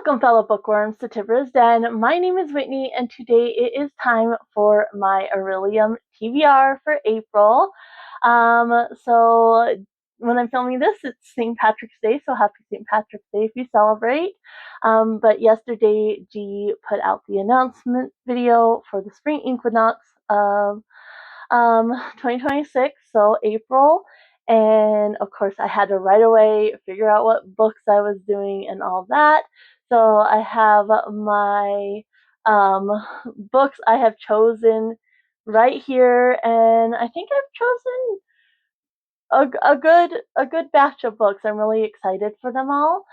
Welcome, fellow bookworms, to TBR's Den. My name is Whitney, and today it is time for my Orilium TBR for April. So when I'm filming this, it's St. Patrick's Day, so happy St. Patrick's Day if you celebrate. But yesterday, G put out the announcement video for the spring equinox of 2026, so April. And of course, I had to right away figure out what books I was doing and all that. So I have my books I have chosen right here, and I think I've chosen a good batch of books. I'm really excited for them all.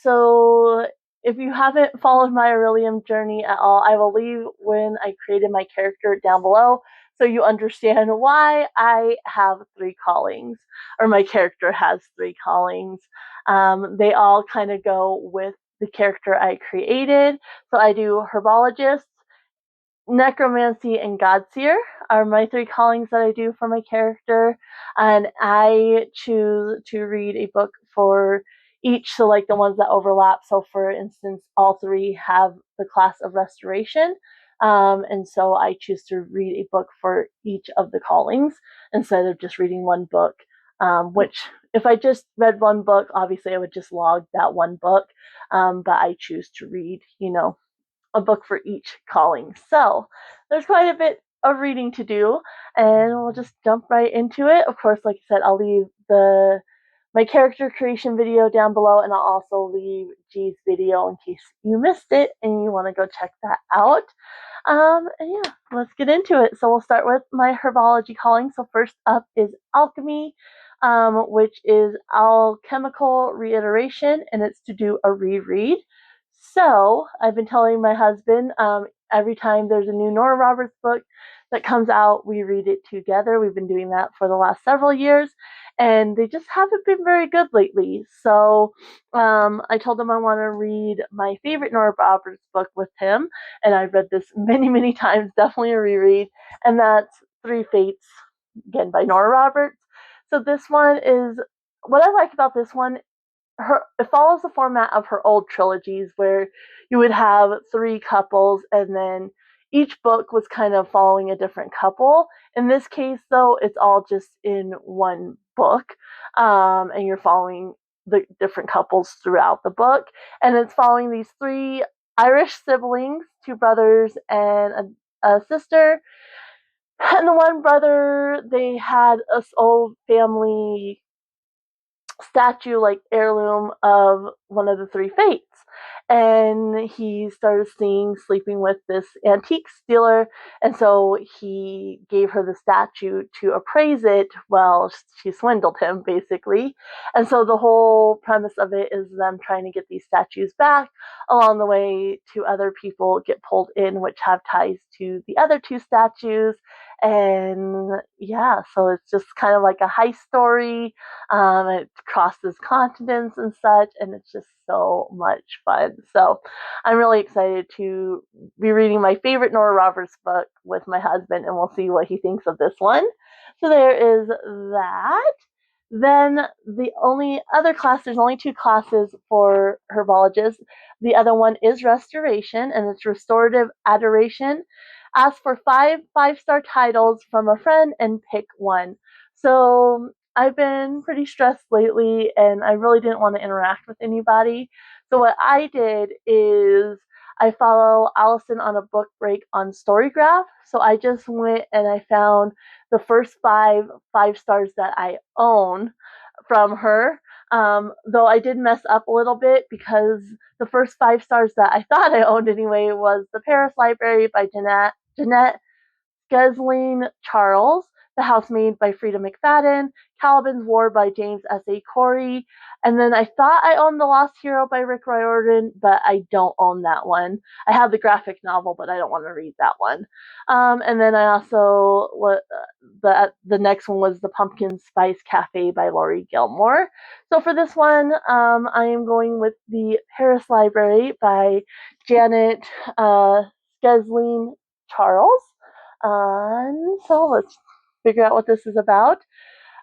So if you haven't followed my Orilium journey at all, I will leave when I created my character down below, so you understand why I have 3 callings, or my character has 3 callings. They all kind of go with the character I created. So I do Herbologist, Necromancy, and Godseer are my 3 callings that I do for my character, and I choose to read a book for each, so like the ones that overlap. So for instance, all 3 have the class of Restoration, and so I choose to read a book for each of the callings instead of just reading one book, which if I just read one book, obviously I would just log that one book, but I choose to read, a book for each calling. So there's quite a bit of reading to do, and we'll just jump right into it. Of course, like I said, I'll leave my character creation video down below, and I'll also leave G's video in case you missed it and you want to go check that out. And yeah, let's get into it. So we'll start with my herbology calling. So first up is alchemy, which is alchemical reiteration, and it's to do a reread. So I've been telling my husband, every time there's a new Nora Roberts book that comes out, we read it together. We've been doing that for the last several years, and they just haven't been very good lately. So I told him I want to read my favorite Nora Roberts book with him, and I've read this many, many times, definitely a reread, and that's Three Fates, again by Nora Roberts. So this one is, what I like about this one, it follows the format of her old trilogies where you would have 3 couples and then each book was kind of following a different couple. In this case, though, it's all just in one book, and you're following the different couples throughout the book, and it's following these 3 Irish siblings, 2 brothers and a sister. And the one brother, they had this old family statue, like heirloom, of one of the 3 fates, and he started sleeping with this antique dealer, and so he gave her the statue to appraise it. Well, she swindled him basically, and so the whole premise of it is them trying to get these statues back. Along the way, 2 other people get pulled in which have ties to the other 2 statues, and yeah, so it's just kind of like a heist story. It crosses continents and such, and it's just so much fun. So I'm really excited to be reading my favorite Nora Roberts book with my husband, and we'll see what he thinks of this one. So there is that. Then the only other class, there's only 2 classes for Herbologist. The other one is Restoration, and it's Restorative Adoration. Ask for 5 5-star titles from a friend and pick one. So I've been pretty stressed lately, and I really didn't want to interact with anybody. So what I did is I follow Allison on a book break on Storygraph. So I just went and I found the first 5 5-stars that I own from her. Though I did mess up a little bit, because the first 5 stars that I thought I owned anyway was The Paris Library by Jeanette Skeslien Charles, The Housemaid by Freida McFadden, Caliban's War by James S.A. Corey, and then I thought I owned The Lost Hero by Rick Riordan, but I don't own that one. I have the graphic novel, but I don't want to read that one. And then I also, the next one was The Pumpkin Spice Cafe by Laurie Gilmore. So for this one, I am going with The Paris Library by Janet Skeslien Charles. So let's figure out what this is about.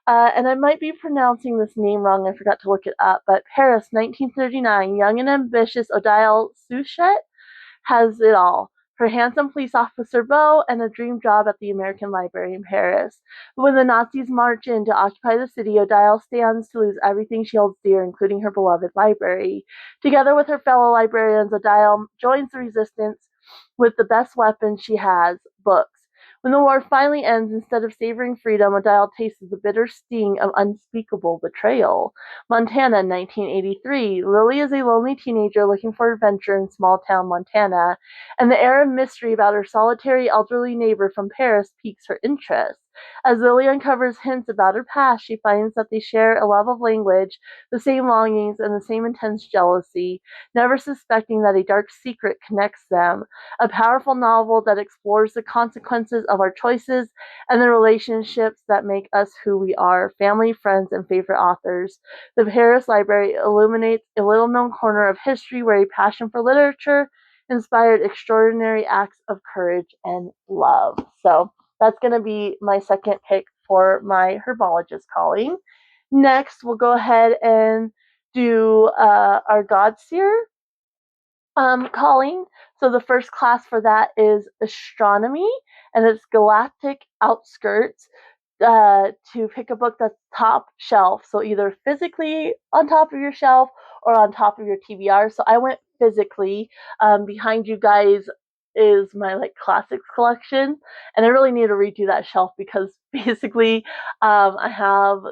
And I might be pronouncing this name wrong, I forgot to look it up, but Paris, 1939, young and ambitious Odile Souchet has it all. Her handsome police officer beau and a dream job at the American Library in Paris. But when the Nazis march in to occupy the city, Odile stands to lose everything she holds dear, including her beloved library. Together with her fellow librarians, Odile joins the resistance with the best weapon she has, books. When the war finally ends, instead of savoring freedom, Odile tastes the bitter sting of unspeakable betrayal. Montana, 1983. Lily is a lonely teenager looking for adventure in small town Montana, and the air of mystery about her solitary elderly neighbor from Paris piques her interest. As Lily uncovers hints about her past, she finds that they share a love of language, the same longings, and the same intense jealousy, never suspecting that a dark secret connects them. A powerful novel that explores the consequences of our choices and the relationships that make us who we are, family, friends, and favorite authors. The Paris Library illuminates a little-known corner of history where a passion for literature inspired extraordinary acts of courage and love. So that's going to be my second pick for my herbologist calling. Next, we'll go ahead and do our Godseer calling. So the first class for that is astronomy, and it's galactic outskirts. To pick a book that's top shelf, so either physically on top of your shelf or on top of your TBR. So I went physically. Behind you guys is my like classics collection, and I really need to redo that shelf because basically I have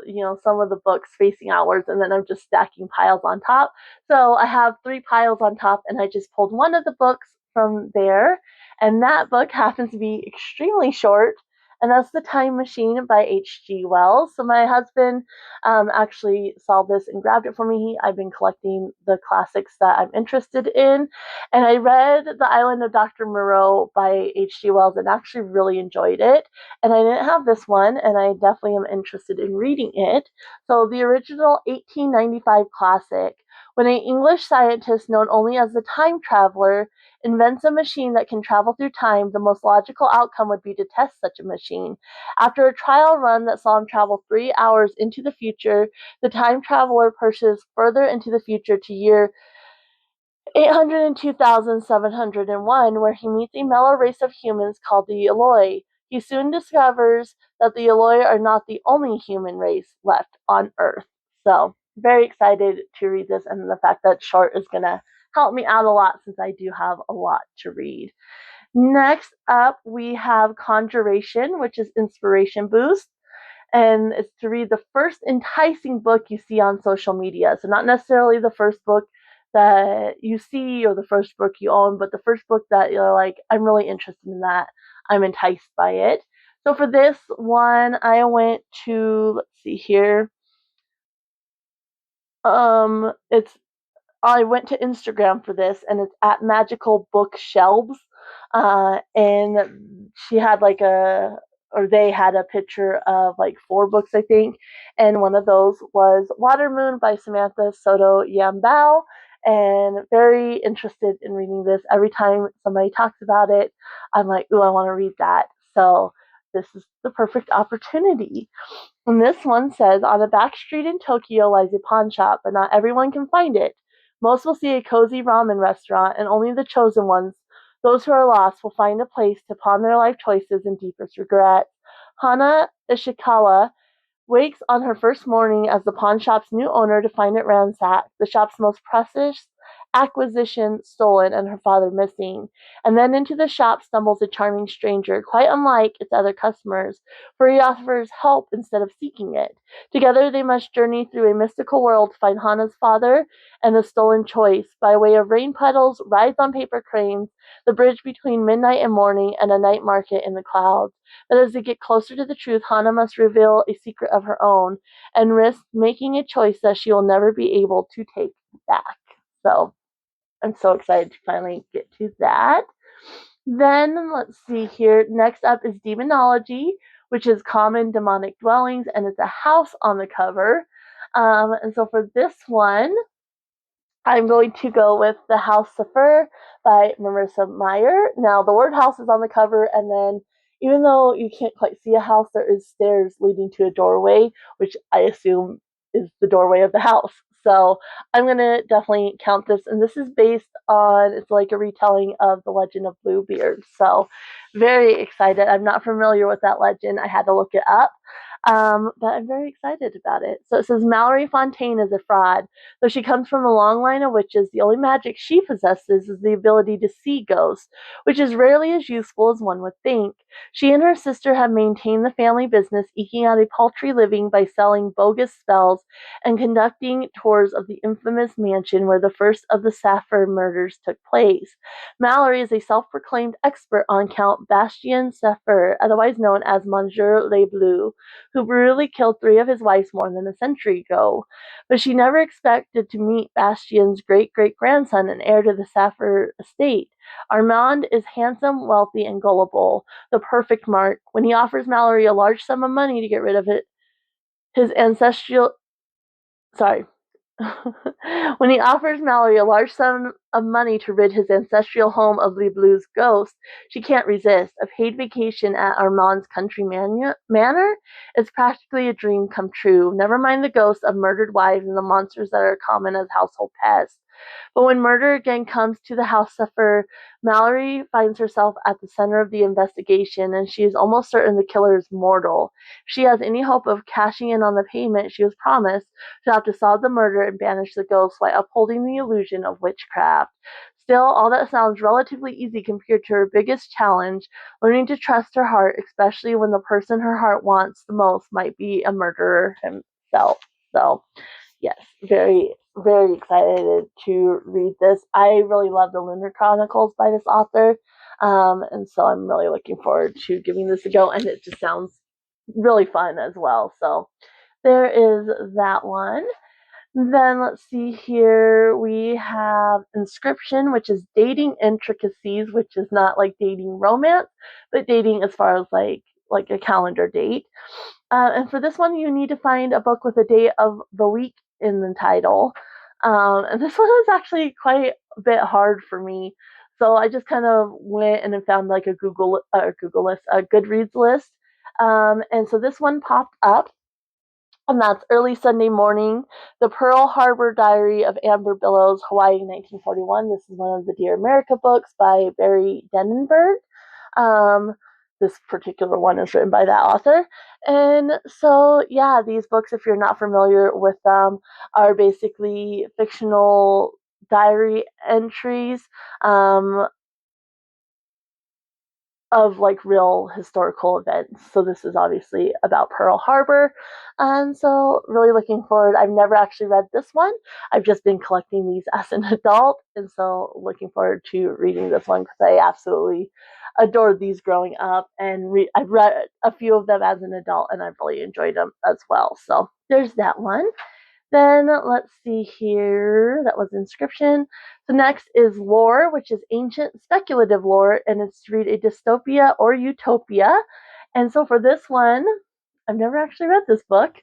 some of the books facing outwards, and then I'm just stacking piles on top. So I have 3 piles on top, and I just pulled one of the books from there, and that book happens to be extremely short, and that's The Time Machine by H.G. Wells. So my husband actually saw this and grabbed it for me. I've been collecting the classics that I'm interested in, and I read The Island of Dr. Moreau by H.G. Wells and actually really enjoyed it, and I didn't have this one, and I definitely am interested in reading it. So the original 1895 classic, when an English scientist known only as the Time Traveler invents a machine that can travel through time, the most logical outcome would be to test such a machine. After a trial run that saw him travel 3 hours into the future, the time traveler pushes further into the future to year 802,701, where he meets a mellow race of humans called the Eloi. He soon discovers that the Eloi are not the only human race left on Earth. So, very excited to read this, and the fact that short is going to help me out a lot since I do have a lot to read. Next up, we have Conjuration, which is Inspiration Boost, and it's to read the first enticing book you see on social media. So not necessarily the first book that you see or the first book you own, but the first book that you're like, I'm really interested in that. I'm enticed by it. So for this one, I went to, let's see here. It's I went to Instagram for this, and it's at Magical Bookshelves. And she had like they had a picture of like 4 books, I think, and one of those was Water Moon by Samantha Sotto Yambao. And very interested in reading this. Every time somebody talks about it, I'm like, ooh, I want to read that. So this is the perfect opportunity. And this one says, on a back street in Tokyo lies a pawn shop, but not everyone can find it. Most will see a cozy ramen restaurant, and only the chosen ones, those who are lost, will find a place to pawn their life choices and deepest regrets. Hana Ishikawa wakes on her first morning as the pawn shop's new owner to find it ransacked, the shop's most precious acquisition stolen, and her father missing. And then into the shop stumbles a charming stranger, quite unlike its other customers, for he offers help instead of seeking it. Together they must journey through a mystical world to find Hana's father and the stolen choice, by way of rain puddles, rides on paper cranes, the bridge between midnight and morning, and a night market in the clouds. But as they get closer to the truth, Hana must reveal a secret of her own and risk making a choice that she will never be able to take back. So I'm so excited to finally get to that. Then let's see here. Next up is Demonology, which is Common Demonic Dwellings, and it's a house on the cover. And so for this one, I'm going to go with The House Saphir by Marissa Meyer. Now, the word house is on the cover, and then even though you can't quite see a house, there is stairs leading to a doorway, which I assume is the doorway of the house. So I'm going to definitely count this. And this is based on, it's like a retelling of the legend of Bluebeard. So very excited. I'm not familiar with that legend. I had to look it up. But I'm very excited about it. So it says Mallory Fontaine is a fraud. Though she comes from a long line of witches, the only magic she possesses is the ability to see ghosts, which is rarely as useful as one would think. She and her sister have maintained the family business, eking out a paltry living by selling bogus spells and conducting tours of the infamous mansion where the first of the Saphir murders took place. Mallory is a self-proclaimed expert on Count Bastien Saphir, otherwise known as Monsieur Le Bleu, who brutally killed 3 of his wives more than a century ago. But she never expected to meet Bastien's great-great-grandson and heir to the Saphir estate. Armand is handsome, wealthy, and gullible, the perfect mark. When he offers Mallory a large sum of money to get rid of his ancestral... Sorry. When he offers Mallory a large sum of money to rid his ancestral home of Le Bleu's ghost, she can't resist. A paid vacation at Armand's country manor is practically a dream come true. Never mind the ghosts of murdered wives and the monsters that are common as household pests. But when murder again comes to the house Saphir, Mallory finds herself at the center of the investigation, and she is almost certain the killer is mortal. If she has any hope of cashing in on the payment she was promised, she'll have to solve the murder and banish the ghosts while upholding the illusion of witchcraft. Still, all that sounds relatively easy compared to her biggest challenge, learning to trust her heart, especially when the person her heart wants the most might be a murderer himself. So, yes, very, very excited to read this. I really love the Lunar Chronicles by this author, and so I'm really looking forward to giving this a go, and it just sounds really fun as well. So there is that one. Then let's see here. We have Inscription, which is dating intricacies, which is not like dating romance, but dating as far as like a calendar date. And for this one, you need to find a book with a day of the week in the title. And this one was actually quite a bit hard for me. So I just kind of went and found like a Google list, a Goodreads list. And so this one popped up, and that's Early Sunday Morning, The Pearl Harbor Diary of Amber Billows, Hawaii, 1941. This is one of the Dear America books by Barry Denenberg. This particular one is written by that author. And so, yeah, these books, if you're not familiar with them, are basically fictional diary entries of like real historical events. So this is obviously about Pearl Harbor. And so really looking forward. I've never actually read this one. I've just been collecting these as an adult. And so looking forward to reading this one because I absolutely adored these growing up. And I've read a few of them as an adult and I've really enjoyed them as well. So there's that one. Then let's see here. That was Inscription. So next is Lore, which is ancient speculative lore, and it's to read a dystopia or utopia. And so for this one, I've never actually read this book.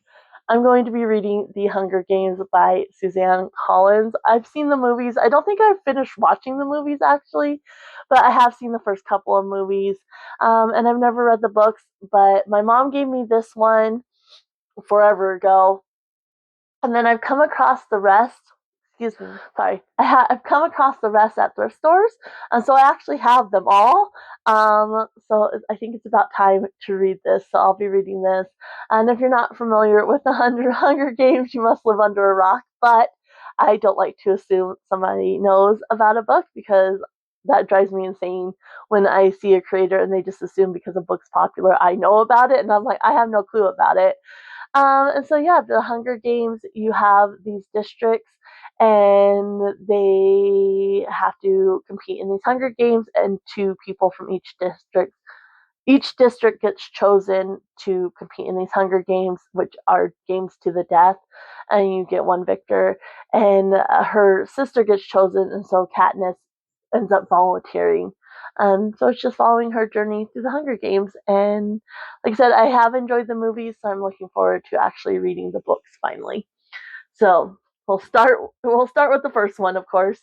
I'm going to be reading The Hunger Games by Suzanne Collins. I've seen the movies. I don't think I've finished watching the movies actually, but I have seen the first couple of movies. And I've never read the books, but my mom gave me this one forever ago. And then I've come across the rest. Excuse me. Sorry, I've come across the rest at thrift stores, and so I actually have them all. So I think it's about time to read this. So I'll be reading this. And if you're not familiar with the Hunger Games, you must live under a rock. But I don't like to assume somebody knows about a book because that drives me insane when I see a creator and they just assume because a book's popular, I know about it, and I'm like, I have no clue about it. And so, yeah, the Hunger Games, you have these districts and they have to compete in these Hunger Games, and 2 people from each district gets chosen to compete in these Hunger Games, which are games to the death, and you get one victor. And her sister gets chosen, and so Katniss ends up volunteering. So it's just following her journey through the Hunger Games. And like I said, I have enjoyed the movies, so I'm looking forward to actually reading the books finally. So we'll start with the first one, of course.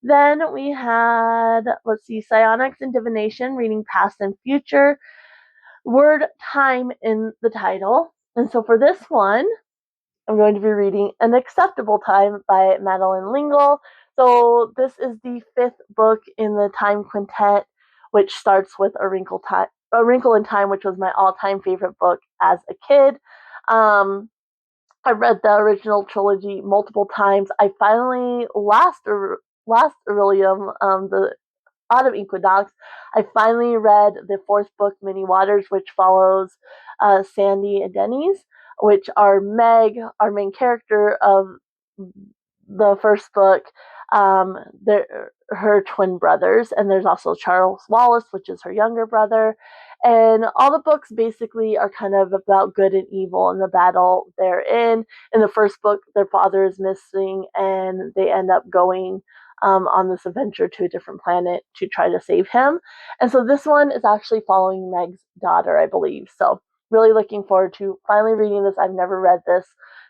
Then we had, let's see, Psionics and Divination, reading Past and Future. word time in the title. And so for this one, I'm going to be reading An Acceptable Time by Madeleine L'Engle. So this is the 5th book in the Time Quintet, which starts with A Wrinkle in Time, which was my all-time favorite book as a kid. I've read the original trilogy multiple times. I finally, last Orilium, the Autumn Equinox, I finally read the 4th book, Many Waters, which follows Sandy and Denny's, which are Meg, our main character of the first book, her twin brothers, and there's also Charles Wallace, which is her younger brother. And all the books basically are kind of about good and evil and the battle they're in. In the first book, their father is missing, and they end up going on this adventure to a different planet to try to save him. And so this one is actually following Meg's daughter, I believe. So really looking forward to finally reading this. I've never read this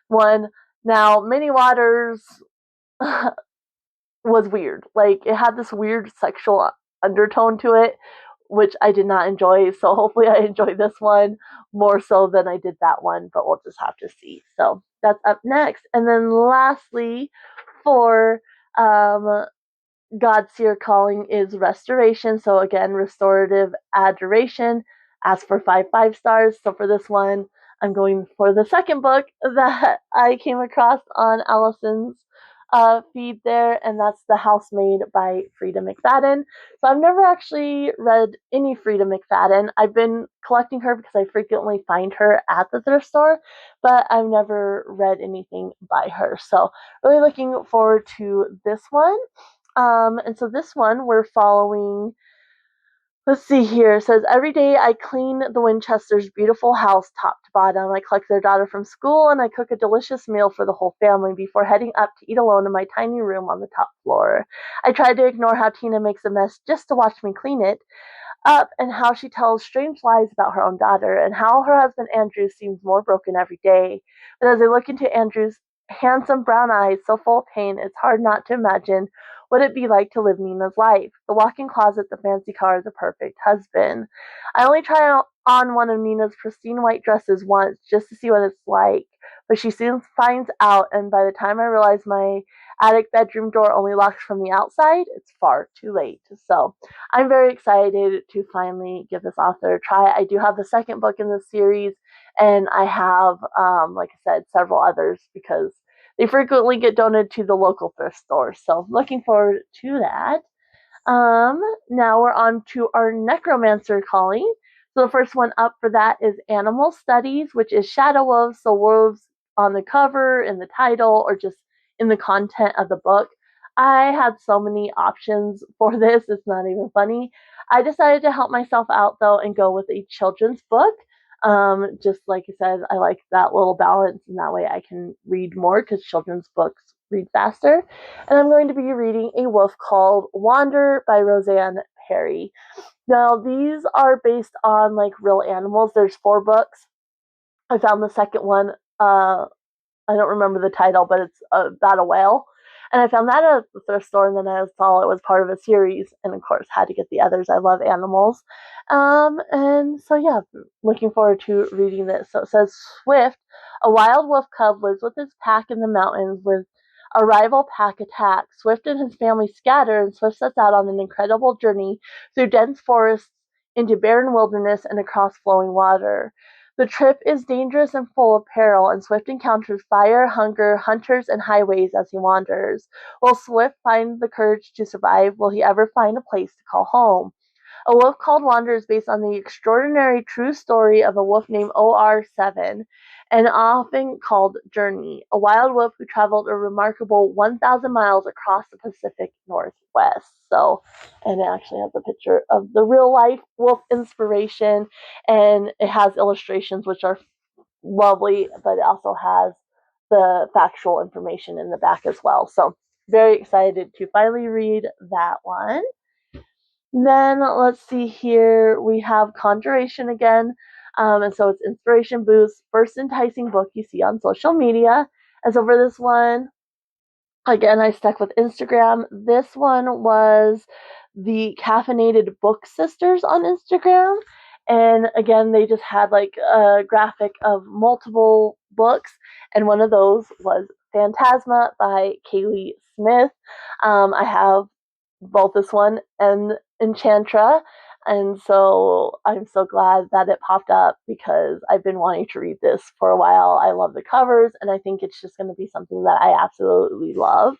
one. Now, Many Waters was weird. Like, it had this weird sexual undertone to it, which I did not enjoy. So hopefully I enjoy this one more so than I did that one, but we'll just have to see. So that's up next. And then lastly, for Godseer calling is restoration. So again, restorative adoration. Ask for 5 stars. So for this one, I'm going for the second book that I came across on Allison's feed there, and that's The Housemaid by Freida McFadden. So I've never actually read any Freida McFadden. I've been collecting her because I frequently find her at the thrift store, but I've never read anything by her. So really looking forward to this one. And so this one we're following. Let's see here. It says, every day I clean the Winchesters' beautiful house top to bottom. I collect their daughter from school and I cook a delicious meal for the whole family before heading up to eat alone in my tiny room on the top floor. I try to ignore how Tina makes a mess just to watch me clean it up, and how she tells strange lies about her own daughter, and how her husband Andrew seems more broken every day. But as I look into Andrew's handsome brown eyes so full of pain, it's hard not to imagine what it'd be like to live Nina's life. The walk-in closet, the fancy car, the perfect husband. I only try on one of Nina's pristine white dresses once just to see what it's like, but she soon finds out, and by the time I realize my attic bedroom door only locks from the outside, it's far too late. So I'm very excited to finally give this author a try. I do have the second book in this series, and I have, like I said, several others because they frequently get donated to the local thrift store. So looking forward to that. Now we're on to our Necromancer calling. So the first one up for that is Animal Studies, which is shadow wolves. So wolves on the cover, in the title, or just in the content of the book. I had so many options for this, it's not even funny. I decided to help myself out though and go with a children's book. Just like I said, I like that little balance, and that way I can read more because children's books read faster. And I'm going to be reading A Wolf Called Wander by Rosanne Parry. Now, these are based on like real animals. There's 4 books. I found the second one, I don't remember the title, but it's about a whale. And I found that at the thrift store, and then I saw it was part of a series, and of course had to get the others. I love animals. And so yeah, looking forward to reading this. So it says, Swift, a wild wolf cub, lives with his pack in the mountains with a rival pack attack. Swift and his family scatter, and Swift sets out on an incredible journey through dense forests, into barren wilderness, and across flowing water. The trip is dangerous and full of peril, and Swift encounters fire, hunger, hunters, and highways as he wanders. Will Swift find the courage to survive? Will he ever find a place to call home? A Wolf Called Wander is based on the extraordinary true story of a wolf named OR7, and often called Journey, a wild wolf who traveled a remarkable 1,000 miles across the Pacific Northwest. So, and it actually has a picture of the real life wolf inspiration, and it has illustrations which are lovely, but it also has the factual information in the back as well. So, very excited to finally read that one. Then let's see here. We have Conjuration again. And so it's Inspiration Boost, first enticing book you see on social media. And so for this one, again, I stuck with Instagram. This one was the Caffeinated Book Sisters on Instagram. And again, they just had like a graphic of multiple books, and one of those was Phantasma by Kaylee Smith. I have both this one and Enchantra, and so I'm so glad that it popped up because I've been wanting to read this for a while. I love the covers, and I think it's just going to be something that I absolutely love.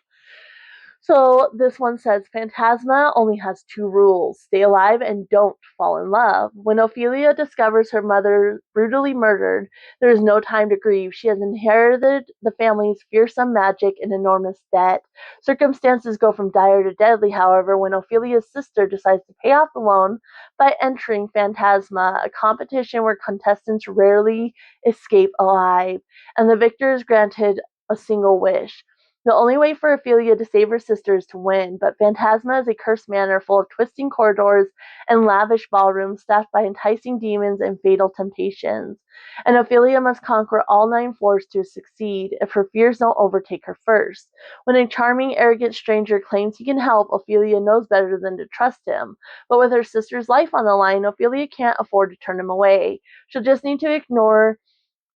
So this one says Phantasma only has two rules: stay alive and don't fall in love. When Ophelia discovers her mother brutally murdered, there is no time to grieve. She has inherited the family's fearsome magic and enormous debt. Circumstances go from dire to deadly, however, when Ophelia's sister decides to pay off the loan by entering Phantasma, a competition where contestants rarely escape alive, and the victor is granted a single wish. The only way for Ophelia to save her sister is to win, but Phantasma is a cursed manor full of twisting corridors and lavish ballrooms staffed by enticing demons and fatal temptations. And Ophelia must conquer all 9 floors to succeed if her fears don't overtake her first. When a charming, arrogant stranger claims he can help, Ophelia knows better than to trust him. But with her sister's life on the line, Ophelia can't afford to turn him away. She'll just need to ignore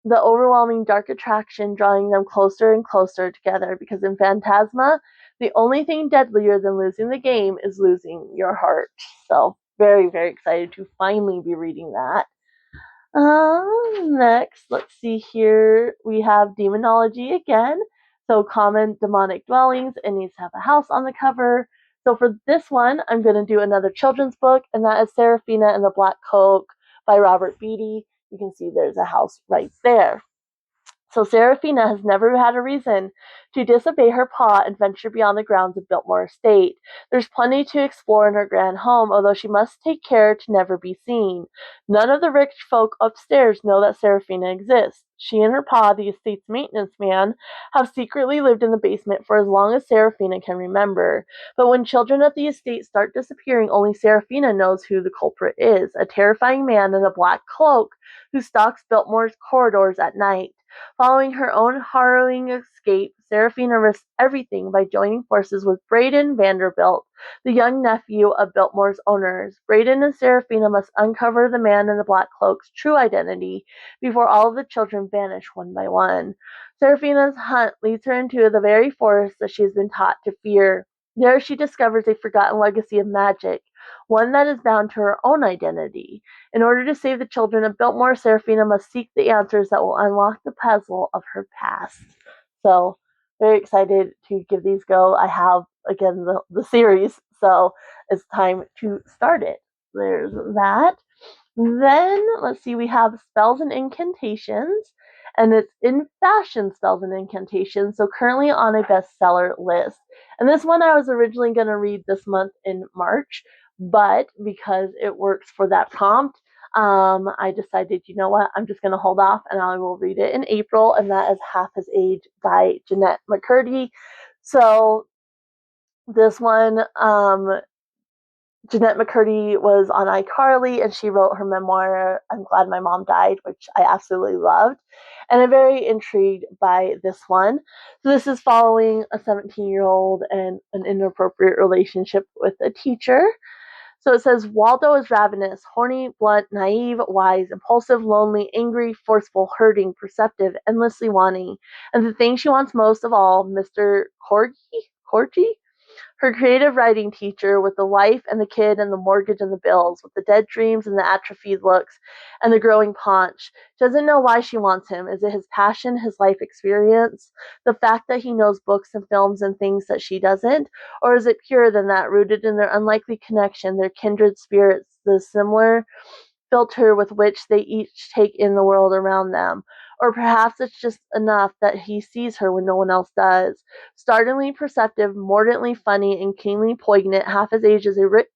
the overwhelming dark attraction drawing them closer and closer together, because in Phantasma, the only thing deadlier than losing the game is losing your heart. So, very, very excited to finally be reading that. Next, let's see here. We have Demonology again. So, common demonic dwellings. It needs to have a house on the cover. So, for this one, I'm going to do another children's book, and that is Seraphina and the Black Cloak by Robert Beatty. You can see there's a house right there. So Seraphina has never had a reason to disobey her pa and venture beyond the grounds of Biltmore Estate. There's plenty to explore in her grand home, although she must take care to never be seen. None of the rich folk upstairs know that Seraphina exists. She and her pa, the estate's maintenance man, have secretly lived in the basement for as long as Seraphina can remember. But when children at the estate start disappearing, only Seraphina knows who the culprit is: a terrifying man in a black cloak who stalks Biltmore's corridors at night. Following her own harrowing escape, Seraphina risks everything by joining forces with Braden Vanderbilt, the young nephew of Biltmore's owners. Braden and Seraphina must uncover the man in the black cloak's true identity before all of the children vanish one by one. Seraphina's hunt leads her into the very forest that she has been taught to fear. There she discovers a forgotten legacy of magic, one that is bound to her own identity. In order to save the children of Biltmore, Seraphina must seek the answers that will unlock the puzzle of her past. So, very excited to give these go. I have, again, the series, so it's time to start it. There's that. Then, let's see, we have Spells and Incantations, and it's In Fashion Spells and Incantations, so currently on a bestseller list. And this one I was originally going to read this month in March, but because it works for that prompt, I decided, you know what, I'm just going to hold off and I will read it in April, and that is Half His Age by Jeanette McCurdy. So this one, Jeanette McCurdy was on iCarly, and she wrote her memoir, I'm Glad My Mom Died, which I absolutely loved. And I'm very intrigued by this one. So this is following a 17-year-old and an inappropriate relationship with a teacher. So it says, Waldo is ravenous, horny, blunt, naive, wise, impulsive, lonely, angry, forceful, hurting, perceptive, endlessly wanting. And the thing she wants most of all, Mr. Corgi? Her creative writing teacher, with the wife and the kid and the mortgage and the bills, with the dead dreams and the atrophied looks and the growing paunch, doesn't know why she wants him. Is it his passion, his life experience, the fact that he knows books and films and things that she doesn't? Or is it purer than that, rooted in their unlikely connection, their kindred spirits, the similar filter with which they each take in the world around them? Or perhaps it's just enough that he sees her when no one else does. Startlingly perceptive, mordantly funny, and keenly poignant, Half His Age is a rich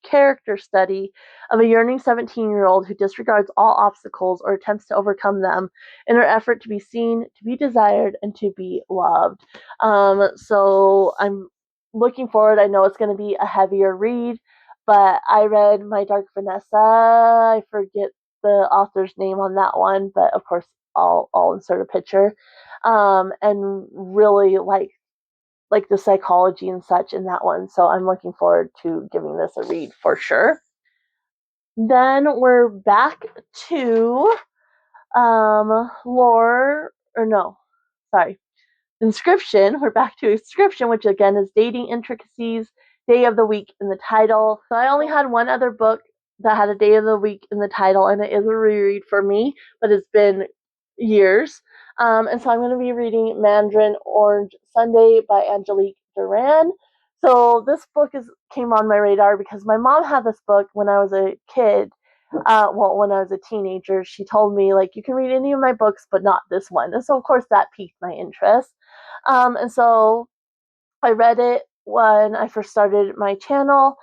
character study of a yearning 17-year-old who disregards all obstacles or attempts to overcome them in her effort to be seen, to be desired, and to be loved. So I'm looking forward. I know it's going to be a heavier read, but I read My Dark Vanessa. I forget the author's name on that one, but of course I'll insert a picture. And really like the psychology and such in that one. So I'm looking forward to giving this a read for sure. Then we're back to lore, or no, sorry, Inscription. We're back to Inscription, which again is Dating Intricacies, Day of the Week in the title. So I only had one other book that had a Day of the Week in the title, and it is a reread for me, but it's been years. And so I'm going to be reading Mandarin Orange Sunday by Angelique Duran. So this book came on my radar because my mom had this book when I was a kid. When I was a teenager, she told me, like, you can read any of my books, but not this one. And so, of course, that piqued my interest. And so I read it when I first started my channel.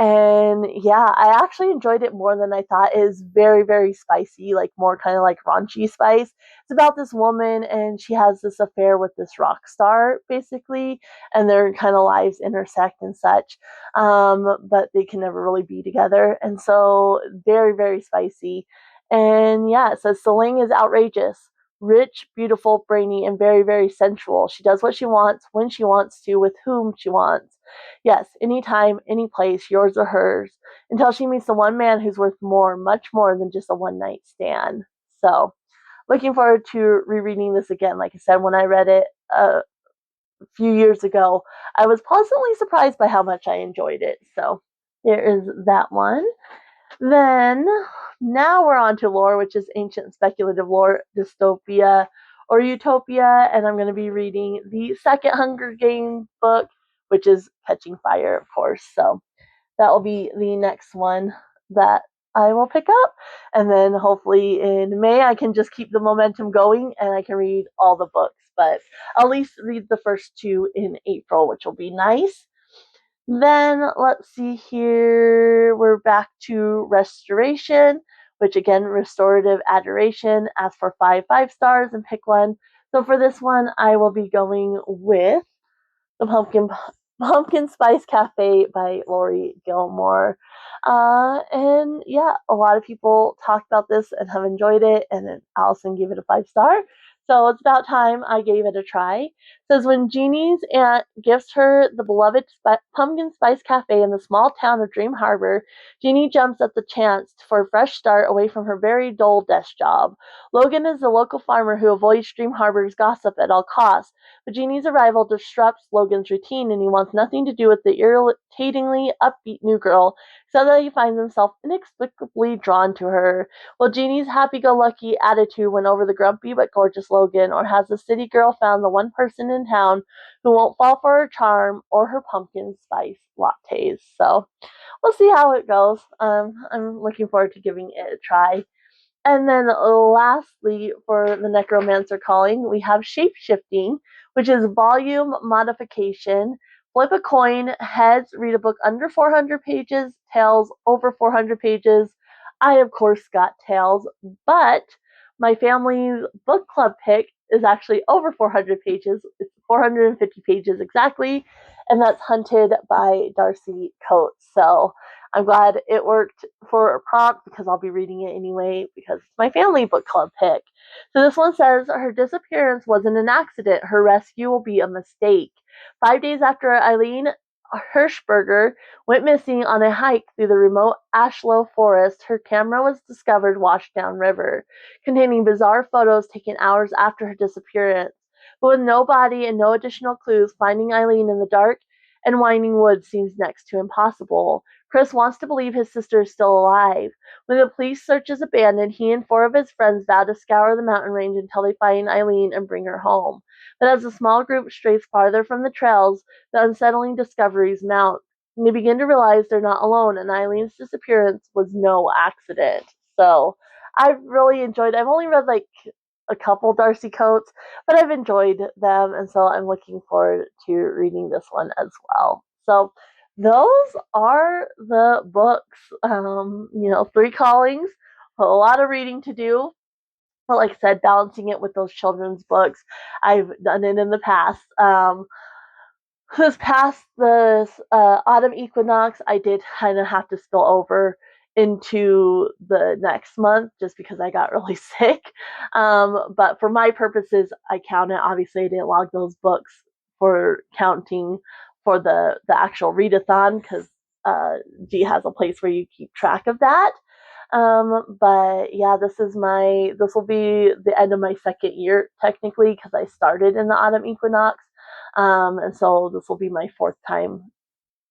And yeah, I actually enjoyed it more than I thought. It is very, very spicy, like more kind of like raunchy spice. It's about this woman, and she has this affair with this rock star, basically, and their kind of lives intersect and such. But they can never really be together. And so, very, very spicy. And yeah, it says Celine is outrageous, rich, beautiful, brainy, and very, very sensual. She does what she wants, when she wants to, with whom she wants. Yes, anytime, any place, yours or hers, until she meets the one man who's worth more, much more than just a one night stand. So, looking forward to rereading this again. Like I said, when I read it a few years ago, I was pleasantly surprised by how much I enjoyed it. So, there is that one. Then, now we're on to lore, which is ancient speculative lore, dystopia, or utopia, and I'm going to be reading the second Hunger Games book, which is Catching Fire, of course. So that will be the next one that I will pick up, and then hopefully in May I can just keep the momentum going and I can read all the books, but I'll at least read the first two in April, which will be nice. Then let's see here. We're back to Restoration, which again, restorative adoration. Ask for 5 stars and pick one. So for this one, I will be going with the Pumpkin Spice Cafe by Lori Gilmore. And yeah, a lot of people talked about this and have enjoyed it, and then Allison gave it a 5 star. So it's about time I gave it a try. It says when Jeannie's aunt gifts her the beloved Pumpkin Spice Cafe in the small town of Dream Harbor, Jeannie jumps at the chance for a fresh start away from her very dull desk job. Logan is the local farmer who avoids Dream Harbor's gossip at all costs, but Jeannie's arrival disrupts Logan's routine, and he wants nothing to do with the irritatingly upbeat new girl, so that he finds himself inexplicably drawn to her. Will Jeannie's happy-go-lucky attitude win over the grumpy but gorgeous Logan, or has the city girl found the one person in town who won't fall for her charm or her pumpkin spice lattes? So we'll see how it goes. I'm looking forward to giving it a try. And then lastly, for the Necromancer calling, we have Shapeshifting, which is volume modification. Flip a coin, heads, read a book under 400 pages, tails over 400 pages. I, of course, got tails, but my family's book club pick is actually over 400 pages. It's 450 pages exactly, and that's Hunted by Darcy Coates. So I'm glad it worked for a prompt because I'll be reading it anyway because it's my family book club pick. So this one says her disappearance wasn't an accident. Her rescue will be a mistake. 5 days after Eileen Hirschberger went missing on a hike through the remote Ashlow forest, her camera was discovered washed downriver, containing bizarre photos taken hours after her disappearance. But with no body and no additional clues, finding Eileen in the dark and winding woods seems next to impossible. Chris wants to believe his sister is still alive. When the police search is abandoned, he and 4 of his friends vow to scour the mountain range until they find Eileen and bring her home. But as the small group strays farther from the trails, the unsettling discoveries mount. And they begin to realize they're not alone, and Eileen's disappearance was no accident. So I've really enjoyed. I've only read like a couple Darcy Coates, but I've enjoyed them, and so I'm looking forward to reading this one as well. So those are the books. 3 callings, a lot of reading to do. But like I said, balancing it with those children's books, I've done it in the past. This past the autumn equinox, I did kind of have to spill over into the next month just because I got really sick. But for my purposes, I count it. Obviously, I didn't log those books for counting for the actual readathon because G has a place where you keep track of that. But yeah, this will be the end of my second year technically because I started in the autumn equinox. And so this will be my fourth time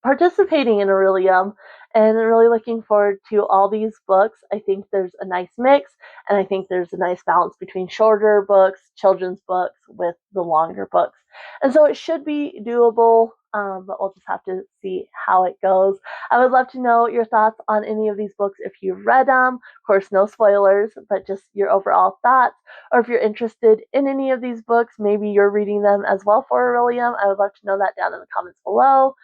participating in Orilium and really looking forward to all these books. I think there's a nice mix, and I think there's a nice balance between shorter books, children's books, with the longer books. And so it should be doable, but we'll just have to see how it goes. I would love to know your thoughts on any of these books if you've read them. Of course, no spoilers, but just your overall thoughts. Or if you're interested in any of these books, maybe you're reading them as well for Orilium. I would love to know that down in the comments below.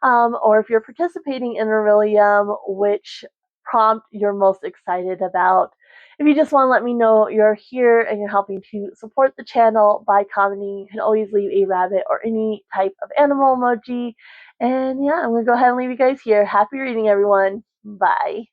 Or if you're participating in Orilium, which prompt you're most excited about. If you just want to let me know you're here and you're helping to support the channel by commenting, you can always leave a rabbit or any type of animal emoji. And yeah, I'm going to go ahead and leave you guys here. Happy reading, everyone. Bye.